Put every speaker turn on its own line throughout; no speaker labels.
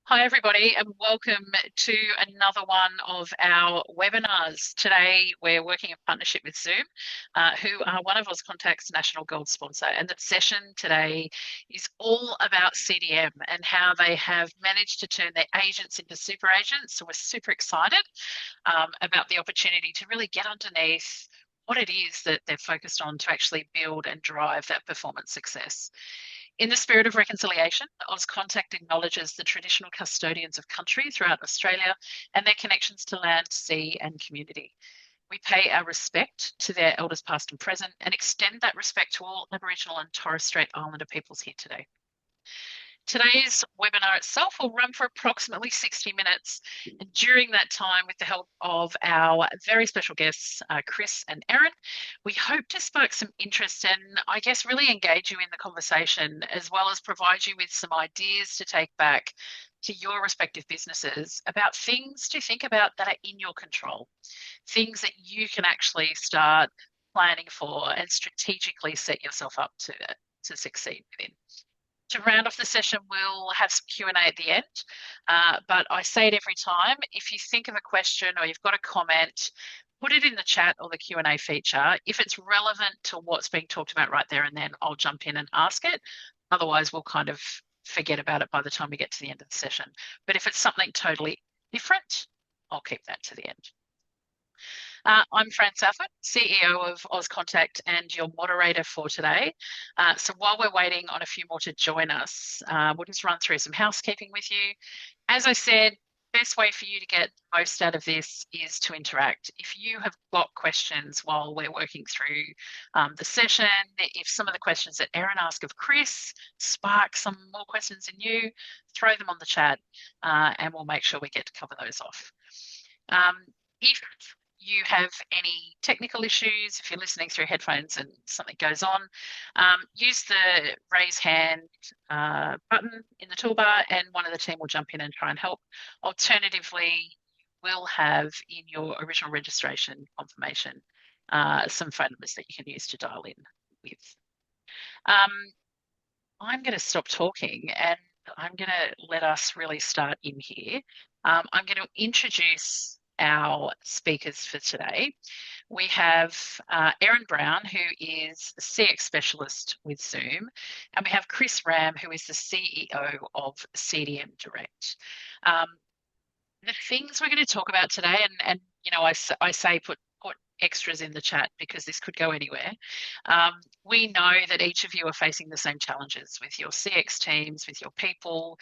Hi, everybody, and welcome to another one of our webinars. Today, we're working in partnership with Zoom, who are one of Auscontact's national gold sponsor. And the session today is all about CDM and how they have managed to turn their agents into super agents. So we're super excited about the opportunity to really get underneath what it is that they're focused on to actually build and drive that performance success. In the spirit of reconciliation, Auscontact acknowledges the traditional custodians of country throughout Australia and their connections to land, sea, and community. We pay our respect to their elders past and present and extend that respect to all Aboriginal and Torres Strait Islander peoples here today. Today's webinar itself will run for approximately 60 minutes. And during that time, with the help of our very special guests, Kris and Erin, we hope to spark some interest and I guess really engage you in the conversation, as well as provide you with some ideas to take back to your respective businesses about things to think about that are in your control, things that you can actually start planning for and strategically set yourself up to succeed within. To round off the session, we'll have some Q&A at the end. But I say it every time, if you think of a question or you've got a comment, put it in the chat or the Q&A feature. If it's relevant to what's being talked about right there and then, I'll jump in and ask it. Otherwise, we'll kind of forget about it by the time we get to the end of the session. But if it's something totally different, I'll keep that to the end. I'm Fran Safford, CEO of Auscontact and your moderator for today. So while we're waiting on a few more to join us, we'll just run through some housekeeping with you. As I said, best way for you to get the most out of this is to interact. If you have got questions while we're working through the session, if some of the questions that Erin asked of Kris spark some more questions in you, throw them on the chat and we'll make sure we get to cover those off. If you have any technical issues, if you're listening through headphones and something goes on, use the raise hand button in the toolbar and one of the team will jump in and try and help. Alternatively, we'll have in your original registration confirmation some phone numbers that you can use to dial in with. I'm going to stop talking and I'm going to let us really start in here. I'm going to introduce our speakers for today. We have Erin Brown, who is a CX specialist with Zoom, and we have Kris Ram, who is the CEO of CDM Direct. The things we're going to talk about today, and you know, I say put extras in the chat because this could go anywhere. We know that each of you are facing the same challenges with your CX teams, with your people,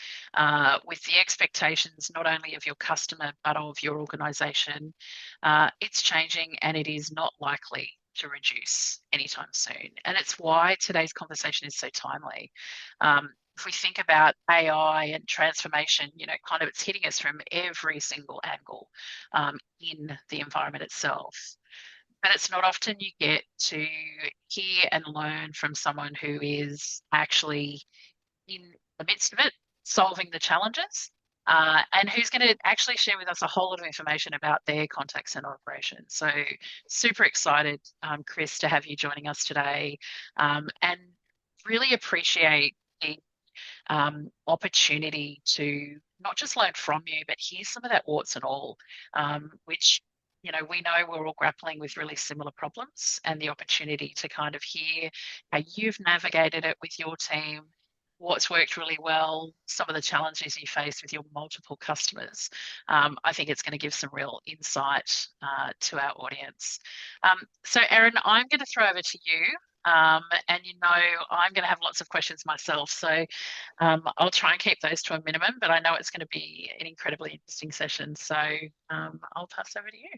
with the expectations not only of your customer but of your organisation. It's changing and it is not likely to reduce anytime soon. And it's why today's conversation is so timely. If we think about AI and transformation, you know, kind of it's hitting us from every single angle in the environment itself. But it's not often you get to hear and learn from someone who is actually in the midst of it, solving the challenges, and who's going to actually share with us a whole lot of information about their contact center operations. So super excited, Kris, to have you joining us today, and really appreciate the opportunity to not just learn from you, but hear some of that warts and all, which, you know, we know we're all grappling with really similar problems, and the opportunity to kind of hear how you've navigated it with your team, what's worked really well, some of the challenges you face with your multiple customers. I think it's going to give some real insight to our audience. So Erin, I'm going to throw over to you. And you know, I'm going to have lots of questions myself, so I'll try and keep those to a minimum, but I know it's going to be an incredibly interesting session, so I'll pass over to you.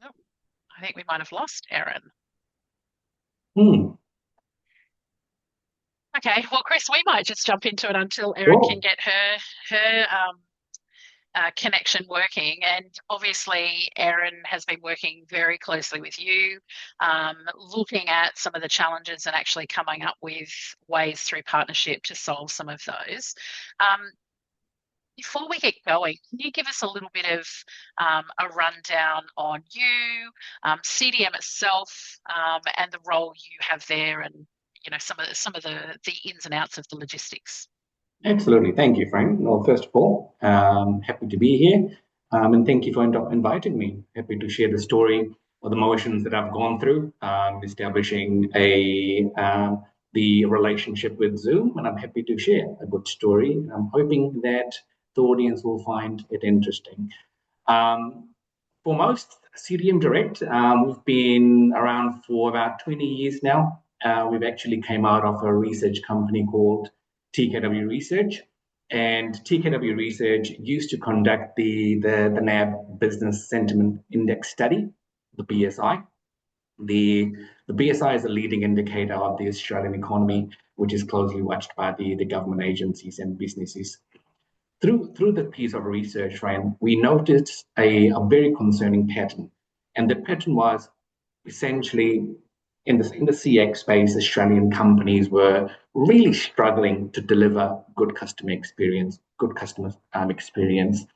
Oh, I think we might have lost Erin. Okay, well, Kris, we might just jump into it until Erin can get her connection working. And obviously, Erin has been working very closely with you, looking at some of the challenges and actually coming up with ways through partnership to solve some of those. Before we get going, can you give us a little bit of a rundown on you, CDM itself, and the role you have there, and some of the ins and outs of the logistics.
Absolutely. Thank you, Frank. Well, first of all, happy to be here. And thank you for inviting me. Happy to share the story or the motions that I've gone through, establishing the relationship with Zoom. And I'm happy to share a good story. I'm hoping that the audience will find it interesting. Um, for most CDM Direct, we've been around for about 20 years now. We've actually came out of a research company called TKW Research. And TKW Research used to conduct the NAB Business Sentiment Index Study, the BSI. The BSI is a leading indicator of the Australian economy, which is closely watched by the government agencies and businesses. Through the piece of research, Ryan, we noticed a very concerning pattern. And the pattern was essentially in the CX space, Australian companies were really struggling to deliver good customer experience, good customer experience.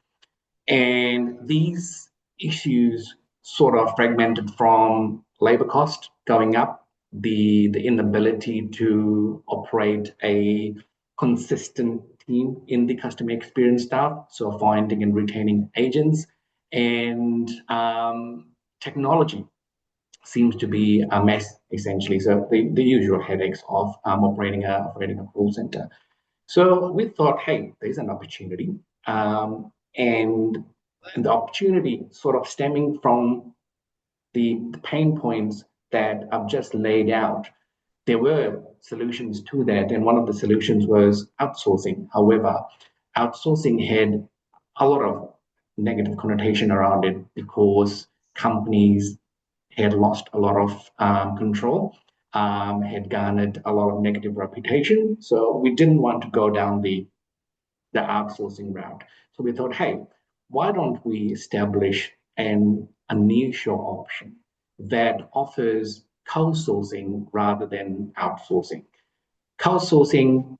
And these issues sort of fragmented from labor cost going up, the inability to operate a consistent team in the customer experience staff, so finding and retaining agents, and technology seems to be a mess essentially. So the usual headaches of operating a call center. So we thought, hey, there's an opportunity. And the opportunity sort of stemming from the pain points that I've just laid out. There were solutions to that, and one of the solutions was outsourcing. However, outsourcing had a lot of negative connotation around it because companies had lost a lot of control, had garnered a lot of negative reputation. So we didn't want to go down the outsourcing route. So we thought, hey, why don't we establish a nearshore option that offers co-sourcing rather than outsourcing? Co-sourcing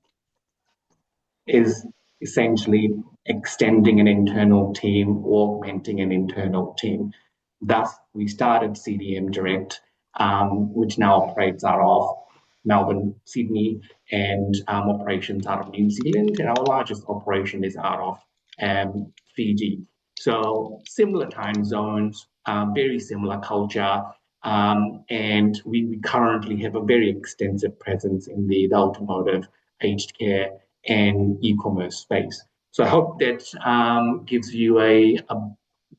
is essentially extending an internal team, augmenting an internal team. Thus, we started CDM Direct, which now operates out of Melbourne, Sydney, and operations out of New Zealand. And our largest operation is out of Fiji. So similar time zones, very similar culture, and we currently have a very extensive presence in the automotive, aged care, and e-commerce space. So I hope that gives you a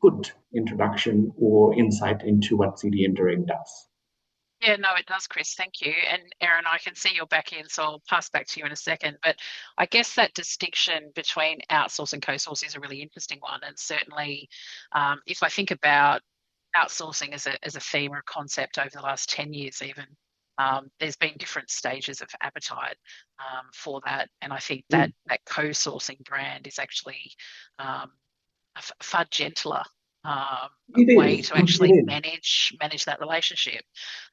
good introduction or insight into what CDM Direct does.
Yeah, no, it does, Kris. Thank you. And Erin, I can see you're back in, so I'll pass back to you in a second. But I guess that distinction between outsource and co-source is a really interesting one. And certainly, if I think about outsourcing as a theme or a concept over the last 10 years, even, there's been different stages of appetite for that. And I think that that co-sourcing brand is actually a far gentler way to actually manage that relationship,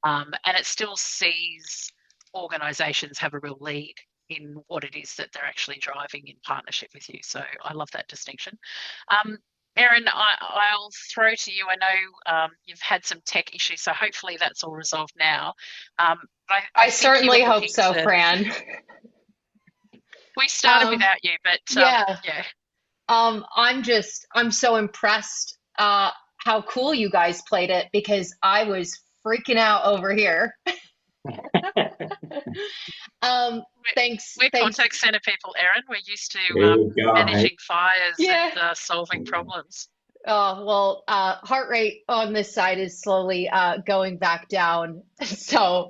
and it still sees organisations have a real lead in what it is that they're actually driving in partnership with you. So I love that distinction. Erin, I'll throw to you. I know you've had some tech issues, so hopefully that's all resolved now.
I certainly hope so, Fran.
We started without you, but yeah.
I'm so impressed how cool you guys played it, because I was freaking out over here. Thanks.
We're contact center people, Erin. We're used to managing fires and solving problems.
Oh, well, heart rate on this side is slowly going back down. So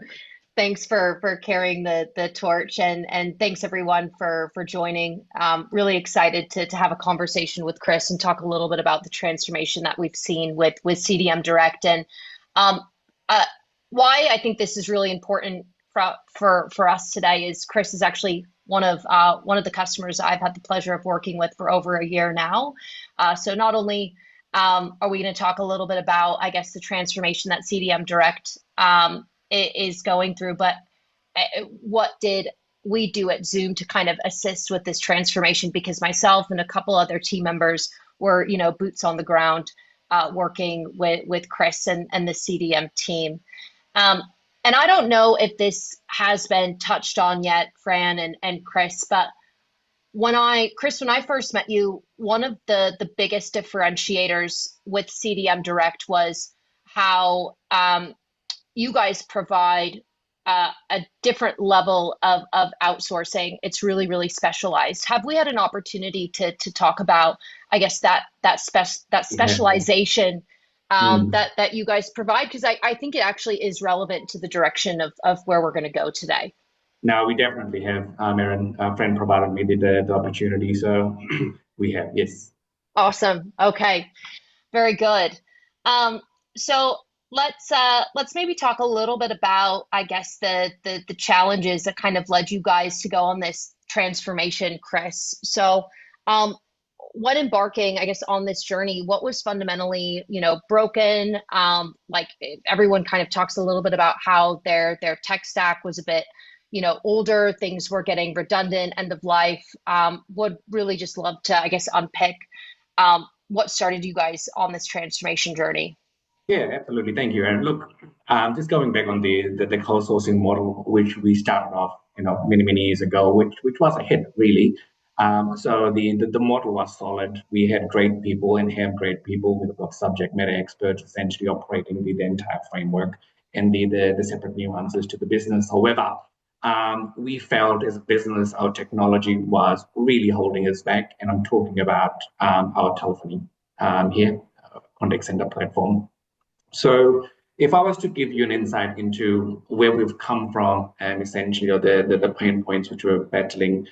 thanks for carrying the torch, and thanks everyone for joining. Really excited to have a conversation with Kris and talk a little bit about the transformation that we've seen with CDM Direct, and why I think this is really important for us today is Kris is actually one of the customers I've had the pleasure of working with for over a year now. So not only are we going to talk a little bit about, I guess, the transformation that CDM Direct is going through, but what did we do at Zoom to kind of assist with this transformation? Because myself and a couple other team members were, boots on the ground, working with Kris and the CDM team. And I don't know if this has been touched on yet, Fran and Kris, but Kris, when I first met you, one of the biggest differentiators with CDM Direct was how you guys provide a different level of outsourcing. It's really, really specialized. Have we had an opportunity to talk about, I guess, that
Yeah.
specialization
Mm.
that you guys provide? Because I think it actually is relevant to the direction of where we're going to go today.
Now we definitely have, Erin, a friend provided me the opportunity, so we have, yes.
Awesome. Okay. Very good. Um, so let's maybe talk a little bit about, I guess, the challenges that kind of led you guys to go on this transformation, Kris. So when embarking, I guess, on this journey, what was fundamentally, broken? Like everyone kind of talks a little bit about how their tech stack was a bit, older, things were getting redundant, end of life. Would really just love to, I guess, unpick what started you guys on this transformation journey.
Yeah, absolutely. Thank you. And look, just going back on the co-sourcing model, which we started off, many years ago, which was a hit really. So the model was solid. We had great people and have great people with got subject matter experts essentially operating the entire framework and the separate nuances to the business. However, we felt as a business our technology was really holding us back, and I'm talking about our telephony here, contact center platform. So if I was to give you an insight into where we've come from and essentially or the pain points which we're battling,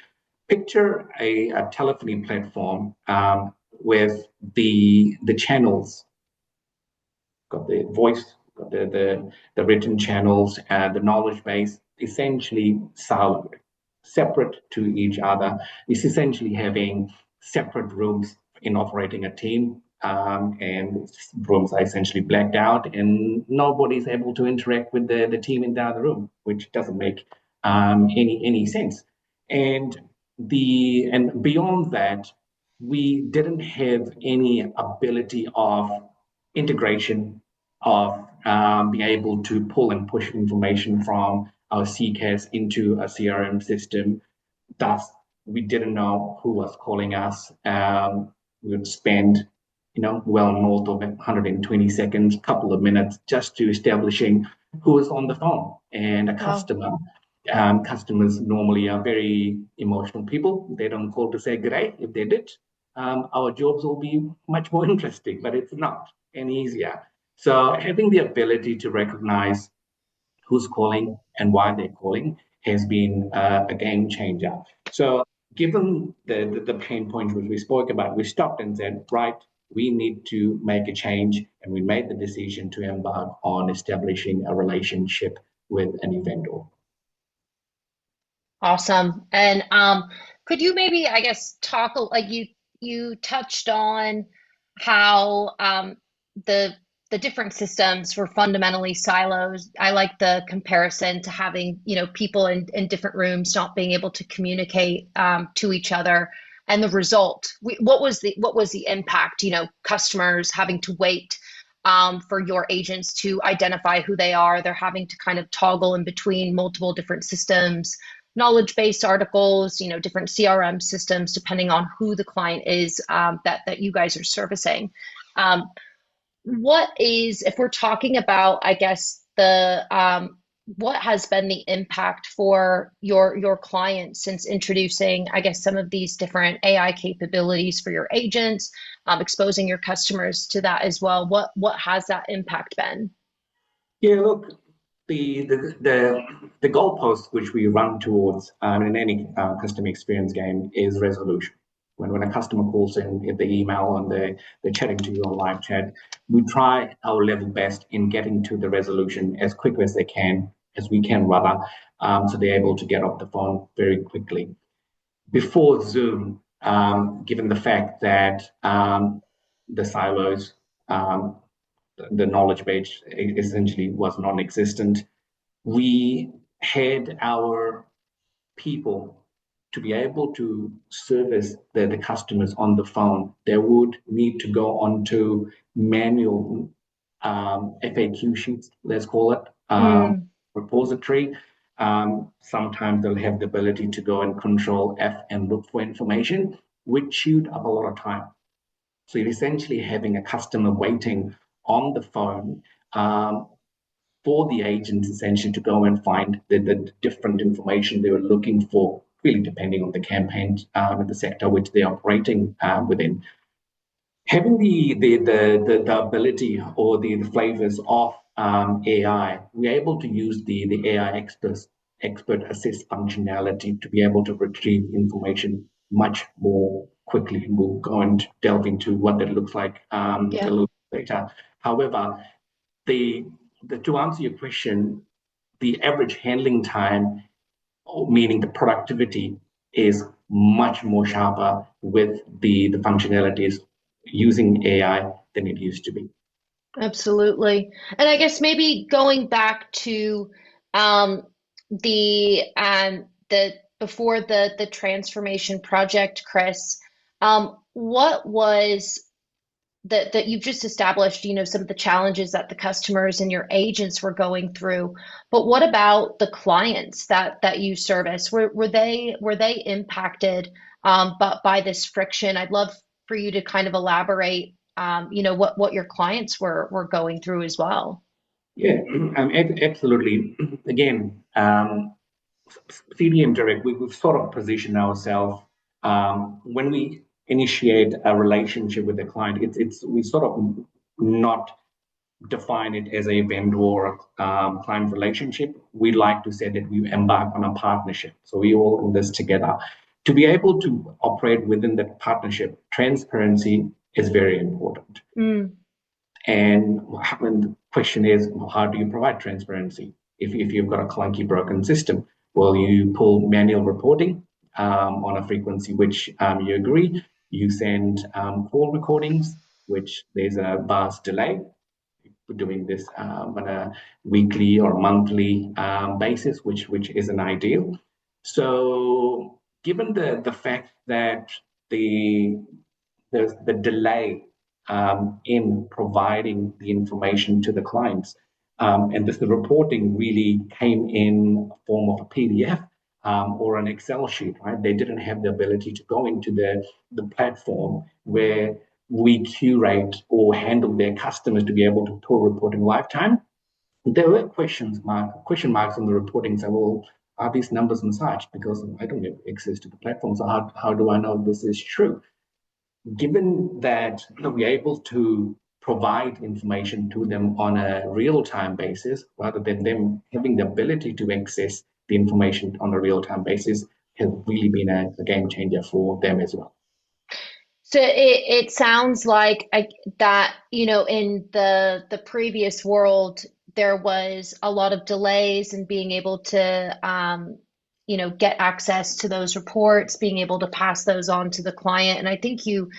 picture a telephony platform with the channels, got the voice, got the written channels, and the knowledge base essentially siloed, separate to each other. It's essentially having separate rooms in operating a team, and rooms are essentially blacked out, and nobody's able to interact with the team in the other room, which doesn't make any sense. And and beyond that, we didn't have any ability of integration of being able to pull and push information from our CCAS into a CRM system. Thus, we didn't know who was calling us. We would spend, well north of 120 seconds, couple of minutes, just to establishing who was on the phone and a
Wow.
customer. Customers normally are very emotional people. They don't call to say good day. If they did, our jobs will be much more interesting, but it's not any easier. So having the ability to recognize who's calling and why they're calling has been a game changer. So given the pain points which we spoke about, we stopped and said, right, we need to make a change. And we made the decision to embark on establishing a relationship with an vendor.
Awesome. And could you maybe, I guess, talk like you touched on how the the different systems were fundamentally silos. I like the comparison to having, people in different rooms not being able to communicate to each other. And the result, what was the impact? Customers having to wait for your agents to identify who they are. They're having to kind of toggle in between multiple different systems, knowledge-based articles, different CRM systems, depending on who the client is that you guys are servicing. Um, if we're talking about, I guess, what has been the impact for your clients since introducing, I guess, some of these different AI capabilities for your agents, exposing your customers to that as well? What has that impact been?
Yeah, look, the goalpost which we run towards in any customer experience game is resolution. When a customer calls in the email and they're chatting to you on live chat, we try our level best in getting to the resolution as quick as we can rather, so they're able to get off the phone very quickly. Before Zoom, given the fact that the silos, um, the knowledge base essentially was non-existent, we had our people to be able to service the customers on the phone. They would need to go onto manual FAQ sheets, let's call it,
Mm,
repository. Sometimes they'll have the ability to go and control F and look for information, which chewed up a lot of time. So you're essentially having a customer waiting on the phone for the agents essentially to go and find the different information they were looking for, really depending on the campaign and the sector which they're operating within. Having the ability or the flavors of AI, we're able to use the AI expert assist functionality to be able to retrieve information much more quickly. And we'll go and delve into what that looks like a little later. However, to answer your question, the average handling time, meaning the productivity, is much more sharper with the functionalities using AI than it used to be.
Absolutely. And I guess maybe going back to the before the transformation project, Kris, what was that you've just established, some of the challenges that the customers and your agents were going through, but what about the clients that you service? Were they impacted by this friction? I'd love for you to kind of elaborate, what your clients were going through as well.
Yeah, absolutely. Again, CDM Direct, we've sort of positioned ourselves when we initiate a relationship with the client. We sort of not define it as a vendor or client relationship. We like to say that we embark on a partnership. So we all in this together. To be able to operate within that partnership, transparency is very important. And the question is, how do you provide transparency? If you've got a clunky, broken system, well, you pull manual reporting on a frequency which you agree. You send call recordings, which there's a vast delay. We're doing this on a weekly or monthly basis, which isn't ideal. So, given the fact that there's the delay in providing the information to the clients. And the reporting really came in a form of a PDF or an Excel sheet, right? They didn't have the ability to go into the platform where we curate or handle their customers to be able to pull reporting lifetime. There were question marks on the reporting. So, well, are these numbers massaged? Because I don't have access to the platform. So how do I know this is true? Given that we're able to provide information to them on a real-time basis, rather than them having the ability to access the information on a real-time basis, has really been a game changer for them as well.
So it sounds like that, in the previous world, there was a lot of delays in being able to, get access to those reports, being able to pass those on to the client. And I think you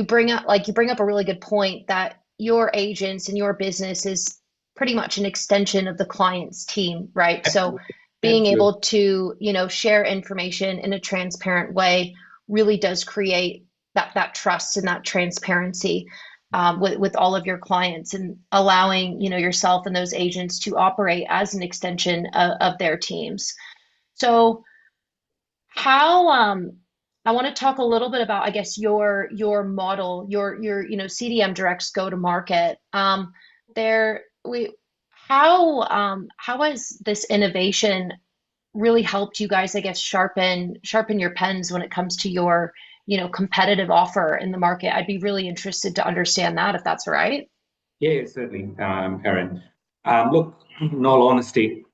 bring up a really good point that your agents and your business is pretty much an extension of the client's team, right? So being able to, share information in a transparent way really does create that trust and that transparency with all of your clients, and allowing yourself and those agents to operate as an extension of their teams. So how I want to talk a little bit about, I guess, your model, your CDM Direct's go to market. There we how has this innovation really helped you guys, I guess, sharpen your pens when it comes to your competitive offer in the market? I'd be really interested to understand that, if that's all right.
Yeah, certainly, Erin. Look, in all honesty,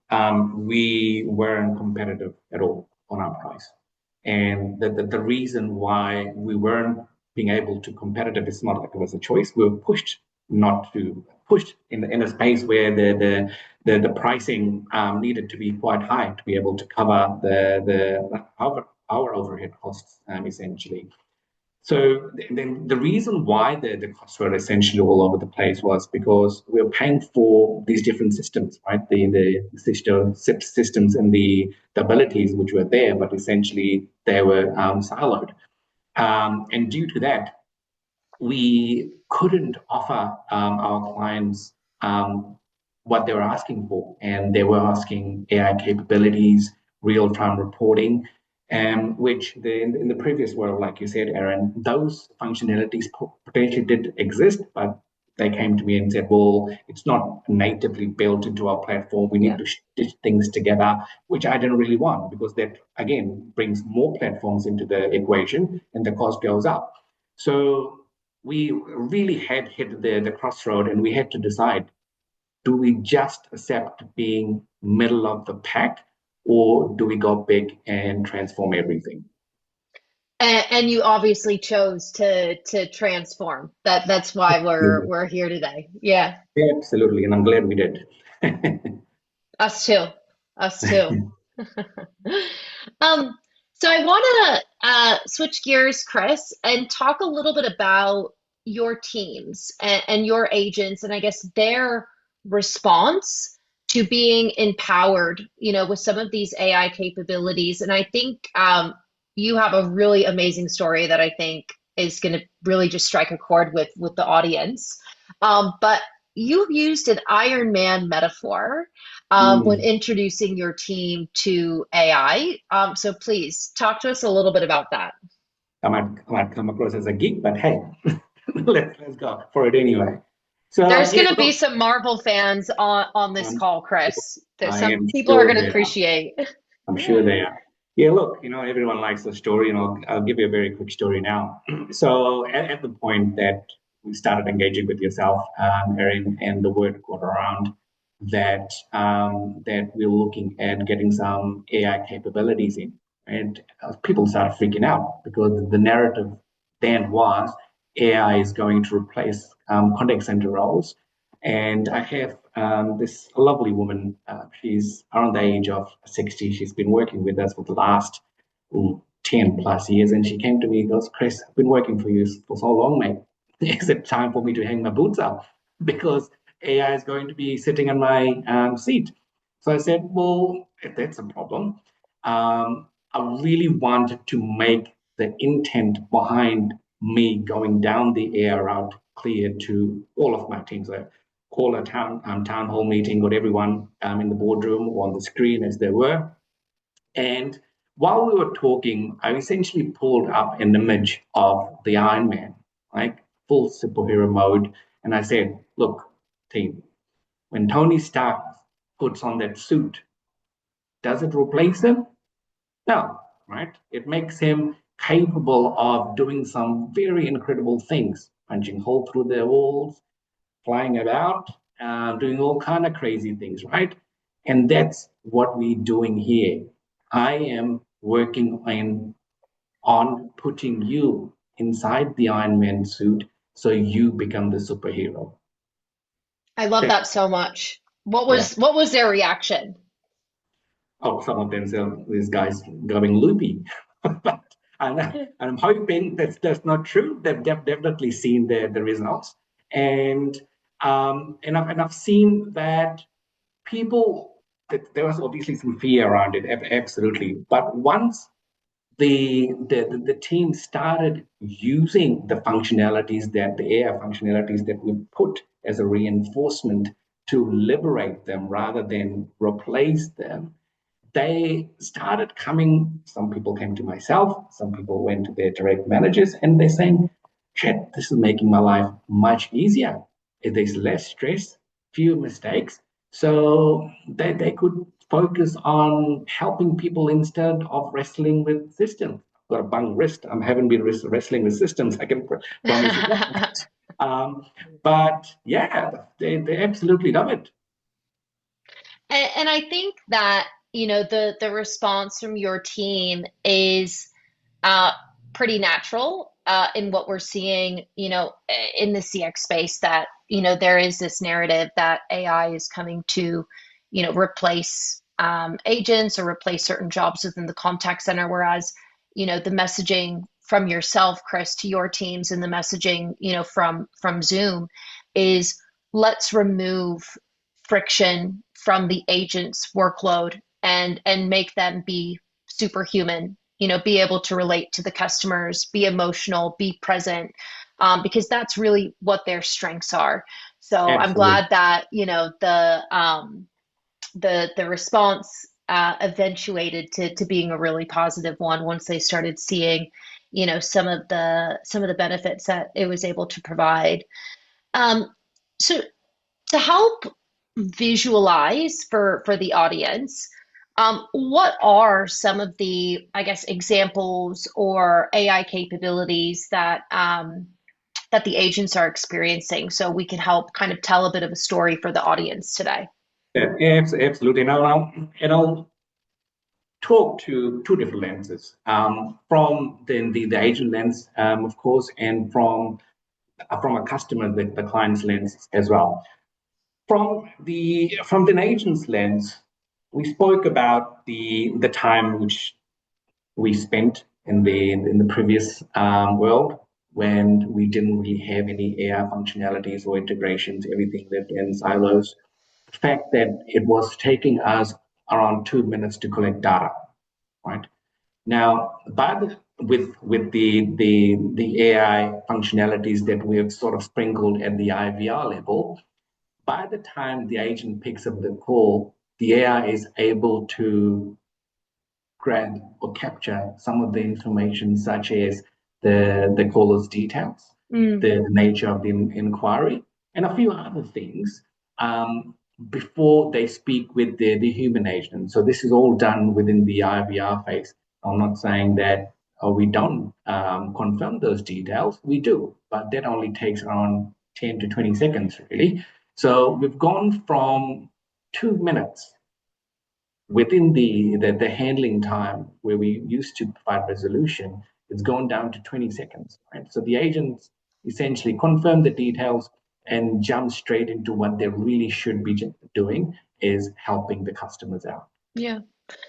we weren't competitive at all on our price. And the reason why we weren't being able to competitive is not like it was a choice. We were pushed in a space where the pricing needed to be quite high to be able to cover our overhead costs essentially. So then the reason why the costs were essentially all over the place was because we were paying for these different systems, right? The SIP systems and the abilities which were there, but essentially they were siloed. And due to that, we couldn't offer our clients what they were asking for. And they were asking AI capabilities, real-time reporting, which in the previous world, like you said, Erin, those functionalities potentially did exist, but they came to me and said, well, it's not natively built into our platform. We need to stitch things together, which I didn't really want, because that, again, brings more platforms into the equation and the cost goes up. So we really had hit the crossroad, and we had to decide, do we just accept being middle of the pack, or do we go big and transform everything?
And you obviously chose to transform. That's why we're here today. Yeah.
Absolutely, and I'm glad we did.
Us too. Us too. Um, so I want to switch gears, Kris, and talk a little bit about your teams and your agents, and I guess their response to being empowered, with some of these AI capabilities. And I think you have a really amazing story that I think is going to really just strike a chord with the audience. But you've used an Iron Man metaphor when
Mm.
introducing your team to AI. So please talk to us a little bit about that.
I might come across as a geek, but hey, let's go for it anyway. So
There's
yeah,
going to be
look,
some Marvel fans on this
I'm
call, Kris, that
I
some
am
people are
sure
going to
they are.
appreciate.
I'm sure they are. Yeah, look, everyone likes a story, and I'll give you a very quick story now. So at the point that we started engaging with yourself, Erin, and the word got around that we're looking at getting some AI capabilities in, and people started freaking out, because the narrative then was AI is going to replace contact center roles. And I have this lovely woman. She's around the age of 60. She's been working with us for the last 10 plus years. And she came to me and goes, Kris, I've been working for you for so long, mate. Is it time for me to hang my boots up? Because AI is going to be sitting on my seat. So I said, well, if that's a problem, I really wanted to make the intent behind me going down the AI route clear to all of my teams. I call a town hall meeting, got everyone in the boardroom or on the screen as they were. And while we were talking, I essentially pulled up an image of the Iron Man, like full superhero mode. And I said, look, team, when Tony Stark puts on that suit, does it replace him? No, right? It makes him capable of doing some very incredible things, punching hole through the walls, flying about, doing all kind of crazy things, right? And that's what we're doing here. I am working on putting you inside the Iron Man suit so you become the superhero.
I love
That,
that so much. What
yeah.
was their reaction?
Oh, some of them say this guy's going loopy. But I'm hoping that's not true. They've definitely seen the results, and I've seen that people, that there was obviously some fear around it, absolutely. But once the team started using the functionalities, that the AI functionalities that we put as a reinforcement to liberate them rather than replace them, they started coming. Some people came to myself, some people went to their direct managers, and they're saying, shit, this is making my life much easier. There's less stress, fewer mistakes. So they could focus on helping people instead of wrestling with systems. I've got a bung wrist. I haven't been wrestling with systems, I can promise you that. But yeah, they absolutely love it.
And I think that, the response from your team is uh, pretty natural in what we're seeing, in the CX space, that, there is this narrative that AI is coming to, replace agents or replace certain jobs within the contact center. Whereas, the messaging from yourself, Kris, to your teams, and the messaging, from Zoom is, let's remove friction from the agent's workload and make them be superhuman, be able to relate to the customers, be emotional, be present, because that's really what their strengths are. So I'm
Absolutely.
glad that, the response eventuated to being a really positive one once they started seeing, some of the benefits that it was able to provide. Um, so to help visualize for the audience, what are some of the, I guess, examples or AI capabilities that the agents are experiencing, so we can help kind of tell a bit of a story for the audience today?
Yeah, absolutely. And I'll talk to two different lenses, from the agent lens, of course, and from a customer, the client's lens as well. From the agent's lens, we spoke about the time which we spent in the previous world, when we didn't really have any AI functionalities or integrations. Everything lived in silos. The fact that it was taking us around 2 minutes to collect data, right? Now, with the AI functionalities that we have sort of sprinkled at the IVR level, by the time the agent picks up the call, the AI is able to grab or capture some of the information, such as the caller's details,
Mm,
the nature of the inquiry, and a few other things, before they speak with the human agent. So this is all done within the IVR phase. I'm not saying that we don't confirm those details. We do, but that only takes around 10 to 20 seconds, really. So we've gone from 2 minutes within the handling time where we used to provide resolution. It's gone down to 20 seconds, right? So the agents essentially confirm the details and jump straight into what they really should be doing, is helping the customers out.
yeah.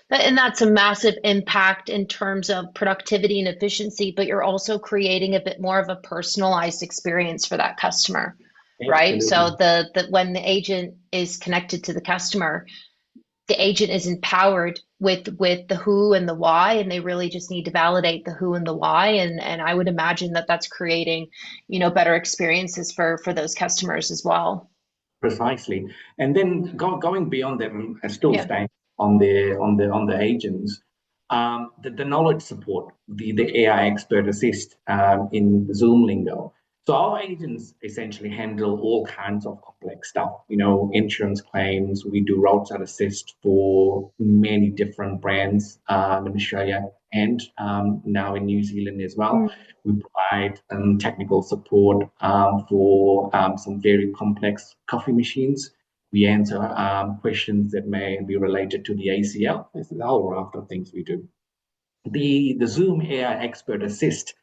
And that's a massive impact in terms of productivity and efficiency, but you're also creating a bit more of a personalized experience for that customer, right? So
Absolutely.
the when the agent is connected to the customer, the agent is empowered with the who and the why, and they really just need to validate the who and the why. And I would imagine that that's creating, better experiences for those customers as well.
Precisely. And then going beyond that, and still
Yeah.
staying on the agents, the knowledge support, the AI expert assist, in Zoom lingo. So our agents essentially handle all kinds of complex stuff, insurance claims. We do roadside assist for many different brands, in Australia and, now in New Zealand as well.
Mm.
We provide technical support, for some very complex coffee machines. We answer questions that may be related to the ACL. This is a whole raft of things we do. The Zoom AI expert assist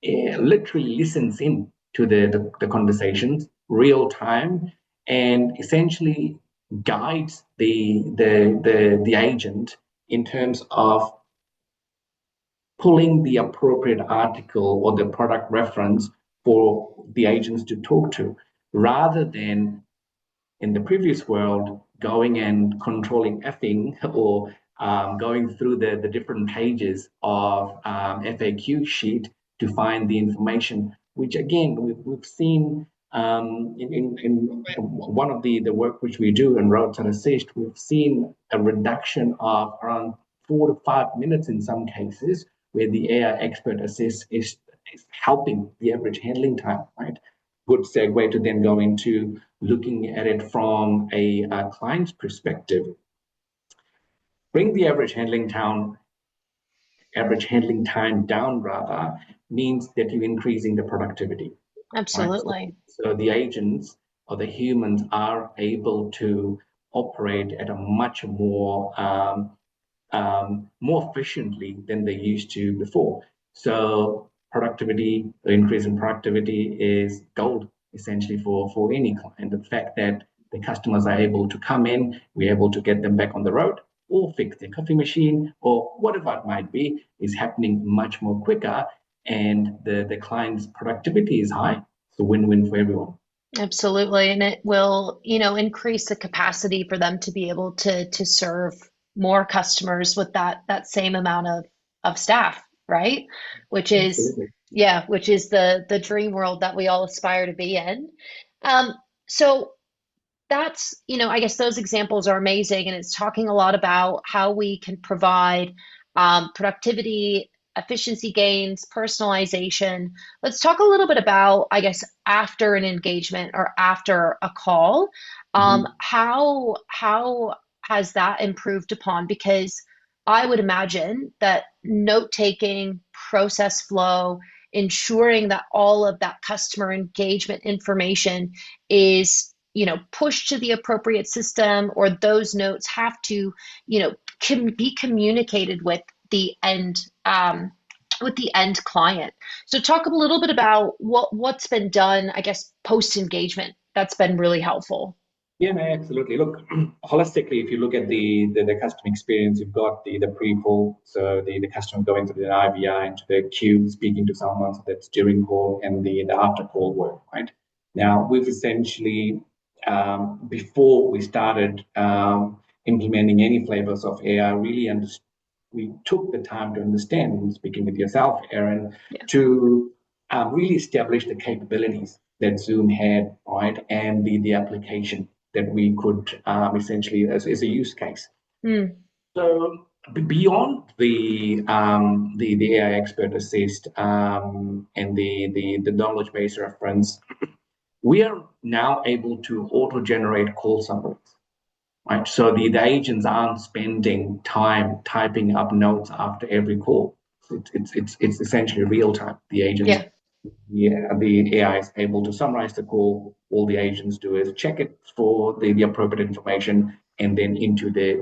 literally listens in to the conversations real time, and essentially guides the agent in terms of pulling the appropriate article or the product reference for the agents to talk to, rather than in the previous world going and controlling effing, or going through the different pages of FAQ sheet to find the information, which again we've seen, in one of the work which we do in roadside assist. We've seen a reduction of around 4 to 5 minutes in some cases, where the AI expert assist is helping the average handling time, right? Good segue to then go into looking at it from a client's perspective. Bring the average handling time down, rather, means that you're increasing the productivity, right? So,
Absolutely.
so the agents or the humans are able to operate at a much more efficiently than they used to before. So productivity, the increase in productivity is gold essentially for any client. The fact that the customers are able to come in, we're able to get them back on the road, or fix their coffee machine, or whatever it might be, is happening much more quicker, and the client's productivity is high. It's a win-win for everyone.
Absolutely. And it will, increase the capacity for them to be able to serve more customers with that same amount of staff, right? Which is,
Absolutely.
yeah, which is the dream world that we all aspire to be in. Um, So that's, I guess those examples are amazing, and it's talking a lot about how we can provide productivity, efficiency gains, personalization. Let's talk a little bit about, I guess, after an engagement or after a call.
Mhm.
How has that improved upon? Because I would imagine that note taking, process flow, ensuring that all of that customer engagement information is pushed to the appropriate system, or those notes have to can be communicated the end with the end client. So talk a little bit about what's been done, I guess, post engagement that's been really helpful.
Yeah, no, absolutely. Look, holistically, if you look at the customer experience, you've got the pre-call, so the customer going through the IVR into the queue, speaking to someone, so that's during call, and the after call work, right? Now, we've essentially, before we started implementing any flavors of AI, really understood. We took the time to understand, speaking with yourself, Erin,
Yeah.
to really establish the capabilities that Zoom had, right, and the application that we could essentially as a use case.
Mm.
So beyond the AI expert assist and the knowledge base reference, we are now able to auto generate call summaries. Right, so the agents aren't spending time typing up notes after every call. It's essentially real time. The agents,
Yeah,
yeah, the AI is able to summarize the call. All the agents do is check it for the appropriate information and then into the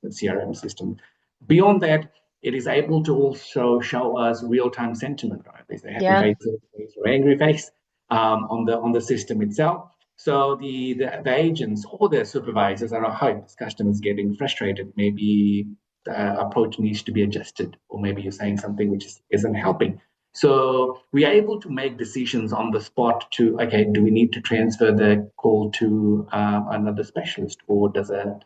CRM system. Beyond that, it is able to also show us real time sentiment. Right, there's a happy
yeah,
face or angry face on the system itself. So the agents or the supervisors are, oh, this customer is getting frustrated. Maybe the approach needs to be adjusted, or maybe you're saying something which isn't helping. So we are able to make decisions on the spot to, okay, do we need to transfer the call to another specialist, or does a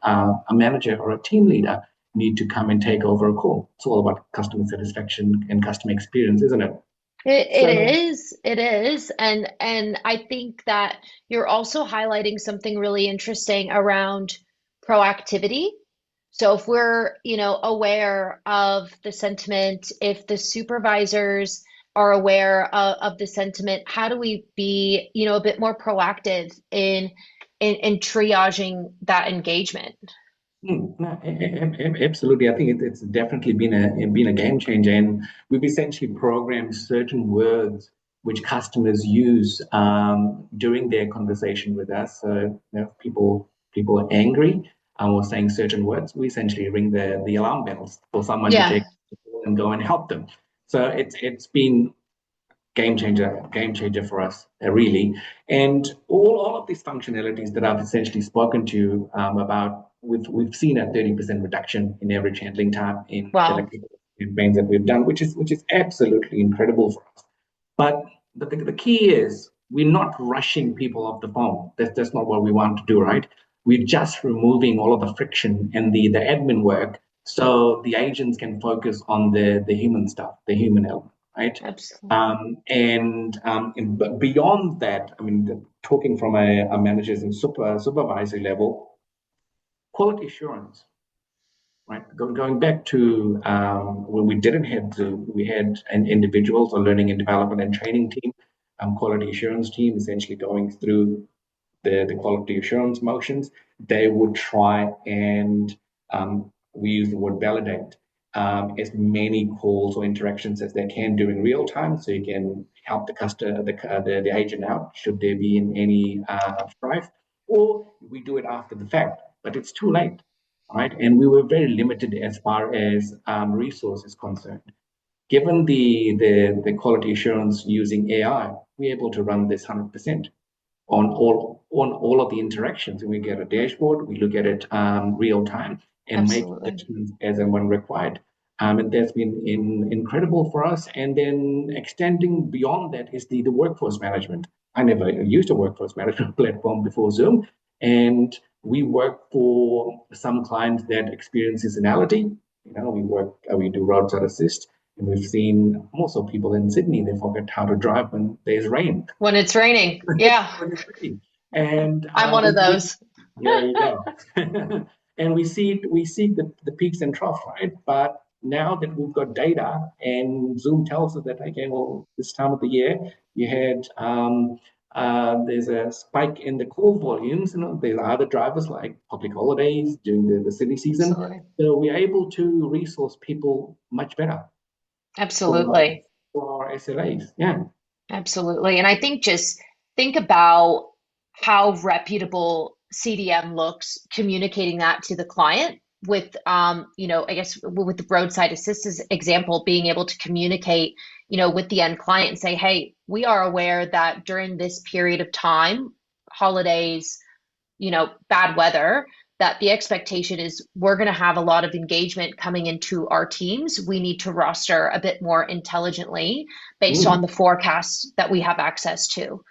manager or a team leader need to come and take over a call? It's all about customer satisfaction and customer experience, isn't it?
it
So,
is. It is. And I think that you're also highlighting something really interesting around proactivity. So if we're, aware of the sentiment, if the supervisors are aware of the sentiment, how do we be, a bit more proactive in triaging that engagement?
No, absolutely. I think it's definitely been a game changer, and we've essentially programmed certain words which customers use during their conversation with us. So, people are angry or saying certain words, we essentially ring the alarm bells for someone to
Yeah,
take the call and go and help them. So it's been game changer for us, really. And all of these functionalities that I've essentially spoken to you about, we've seen a 30% reduction in average handling time in
wow.
electrical campaigns that we've done, which is absolutely incredible for us. But the key is we're not rushing people off the phone. That's not what we want to do, right? We're just removing all of the friction and the admin work so the agents can focus on the human stuff, the human element, right?
Absolutely.
But beyond that, I mean, talking from a manager's and supervisory level, quality assurance, right? Going back to when we didn't have Zoom, we had an individuals, a learning and development and training team, quality assurance team, essentially going through the quality assurance motions. They would try and we use the word validate as many calls or interactions as they can do in real time, so you can help the customer, the agent out should there be in any strife, or we do it after the fact, but it's too late, right? And we were very limited as far as resources concerned. Given the quality assurance using AI, we're able to run this 100% on all of the interactions. And we get a dashboard, we look at it real time and make
Absolutely.
adjustments as and when required. And that's been incredible for us. And then extending beyond that is the workforce management. I never used a workforce management platform before Zoom, and we work for some clients that experience seasonality. We do roadside assist. And we've seen also people in Sydney, they forget how to drive when there's rain.
When it's raining. Yeah.
When it's raining. And
I'm one of those.
there you go. And we see the peaks and troughs, right? But now that we've got data and Zoom tells us that, okay, well, this time of the year you had there's a spike in the call volumes. There's other drivers like public holidays during the silly season.
Absolutely.
So we're able to resource people much better
Absolutely.
for our SLAs. Yeah.
Absolutely. And I think just think about how reputable CDM looks, communicating that to the client with, I guess with the roadside assistance example, being able to communicate, with the end client and say, hey, we are aware that during this period of time, holidays, bad weather, that the expectation is we're going to have a lot of engagement coming into our teams. We need to roster a bit more intelligently based on the forecasts that we have access to.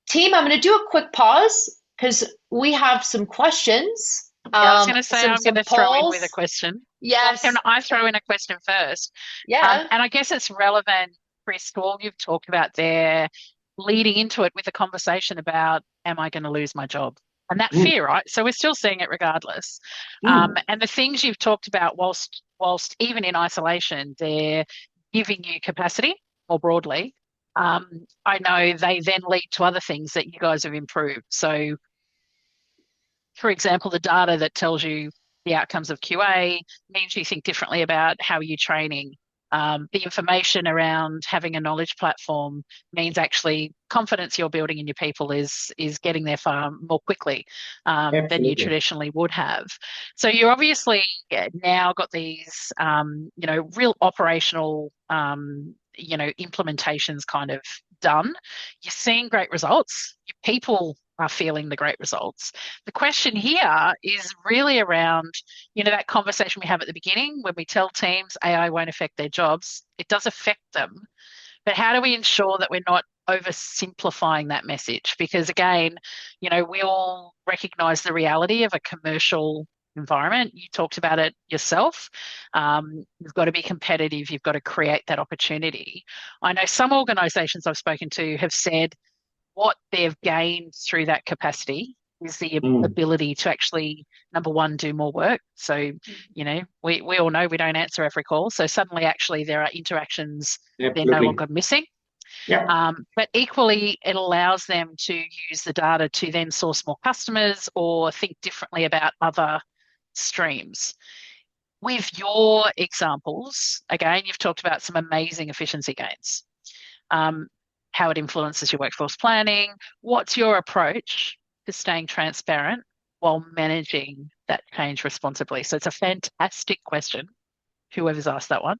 Team, I'm going to do a quick pause because we have some questions.
I was going to say, I'm going to throw in with a question.
Yes.
Can I throw in a question first?
Yeah.
And I guess it's relevant, Kris, to all you've talked about there, leading into it with a conversation about, am I going to lose my job? And that fear, right? So we're still seeing it regardless. And the things you've talked about, whilst even in isolation, they're giving you capacity more broadly. I know they then lead to other things that you guys have improved. So, for example, the data that tells you the outcomes of QA means you think differently about how you're training. The information around having a knowledge platform means actually confidence you're building in your people is getting there far more quickly than you traditionally would have. So you're obviously now got these, real operational, implementations kind of done. You're seeing great results. Your people are feeling the great results. The question here is really around, that conversation we have at the beginning when we tell teams AI won't affect their jobs. It does affect them. But how do we ensure that we're not oversimplifying that message? Because again, we all recognize the reality of a commercial environment. You talked about it yourself. You've got to be competitive. You've got to create that opportunity. I know some organizations I've spoken to have said what they've gained through that capacity is the ability to actually, number one, do more work. So, we all know we don't answer every call. So suddenly actually there are interactions they're no longer missing.
Yeah.
But equally, it allows them to use the data to then source more customers or think differently about other streams. With your examples, again, you've talked about some amazing efficiency gains. How it influences your workforce planning. What's your approach to staying transparent while managing that change responsibly? So it's a fantastic question, whoever's asked that one.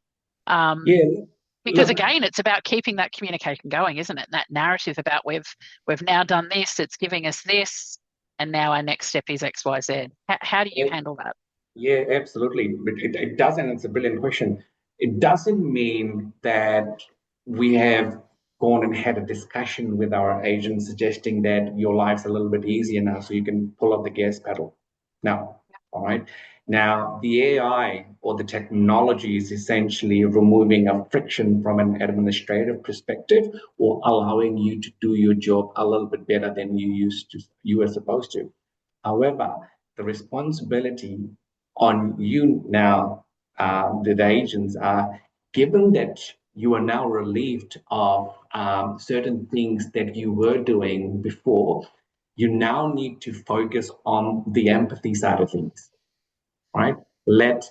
Because again, it's about keeping that communication going, isn't it? And that narrative about we've now done this, it's giving us this, and now our next step is X, Y, Z. How do you handle that?
Yeah, absolutely. But it doesn't, it's a brilliant question. It doesn't mean that we have gone and had a discussion with our agent suggesting that your life's a little bit easier now so you can pull up the gas pedal. No. All right. Now, the AI or the technology is essentially removing a friction from an administrative perspective or allowing you to do your job a little bit better than you were supposed to. However, the responsibility on you now, the agents are, given that you are now relieved of certain things that you were doing before, you now need to focus on the empathy side of things, right? Let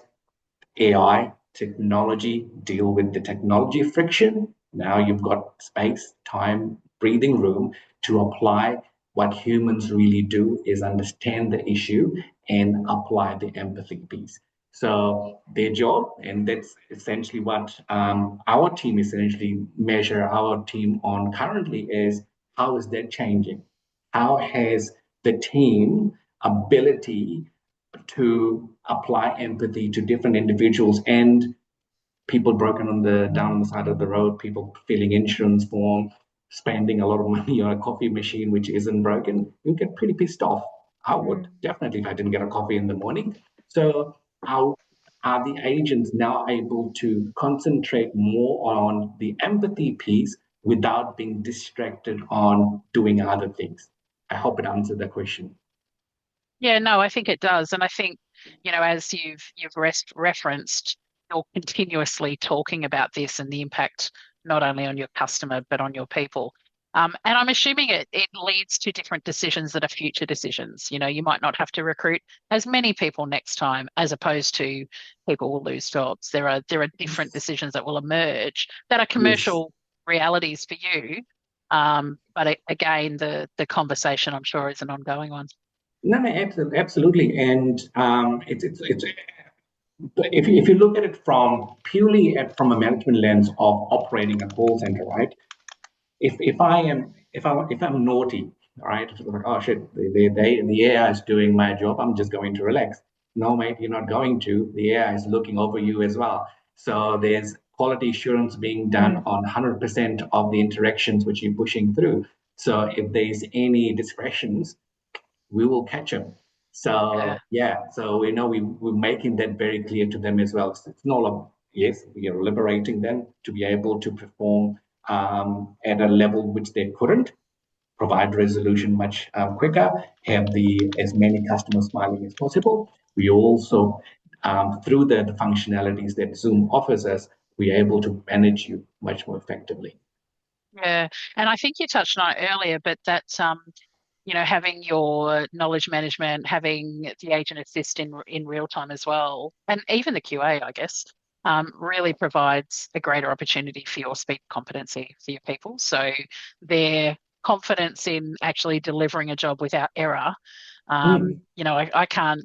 AI technology deal with the technology friction. Now you've got space, time, breathing room to apply what humans really do is understand the issue and apply the empathy piece. So their job, and that's essentially what our team essentially measure our team on currently is how is that changing? How has the team ability to apply empathy to different individuals and people broken down on the side of the road, people filling insurance form, spending a lot of money on a coffee machine which isn't broken, you get pretty pissed off. I would definitely if I didn't get a coffee in the morning. So are the agents now able to concentrate more on the empathy piece without being distracted on doing other things? I hope it answered the question.
Yeah, no, I think it does. And I think, as you've referenced, you're continuously talking about this and the impact not only on your customer, but on your people. And I'm assuming it leads to different decisions that are future decisions. You might not have to recruit as many people next time, as opposed to people will lose jobs. There are different decisions that will emerge that are
Yes.
commercial realities for you. But again, the conversation, I'm sure, is an ongoing one.
No, no, absolutely. And it's if you look at it from purely from a management lens of operating a call center, right? If I'm naughty, all right, like, oh shit, the AI is doing my job. I'm just going to relax. No, mate, you're not going to. The AI is looking over you as well. So there's quality assurance being done
Mm,
on 100% of the interactions which you're pushing through. So if there's any discretions, we will catch them.
Yeah.
So yeah, so we know we're making that very clear to them as well. So it's not like, yes, we are liberating them to be able to perform at a level which they couldn't, provide resolution much quicker, have the as many customers smiling as possible. We also, through the functionalities that Zoom offers us, we are able to manage you much more effectively.
Yeah, and I think you touched on it earlier, but that's having your knowledge management, having the agent assist in real time as well, and even the QA, I guess, really provides a greater opportunity for your speed competency for your people. So their confidence in actually delivering a job without error.
Mm,
I can't,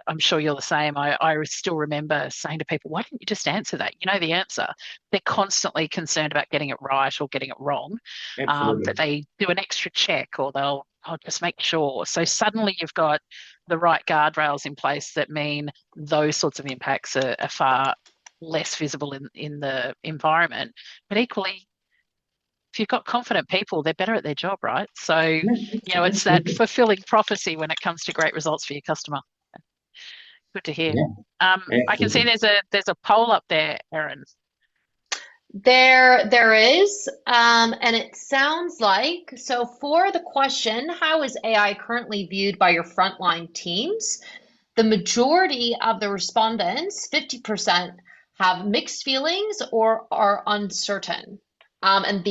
I'm sure you're the same. I still remember saying to people, why didn't you just answer that? You know the answer. They're constantly concerned about getting it right or getting it wrong, that
absolutely.
they do an extra check or I'll just make sure. So suddenly you've got the right guardrails in place that mean those sorts of impacts are far less visible in the environment. But equally, if you've got confident people, they're better at their job, right? So,
Yeah,
it's that
absolutely.
fulfilling prophecy when it comes to great results for your customer. Good to hear.
Yeah,
I can see
absolutely.
there's a poll up there, Erin.
there is, and it sounds like, so for the question, how is AI currently viewed by your frontline teams? The majority of the respondents, 50%, have mixed feelings or are uncertain. And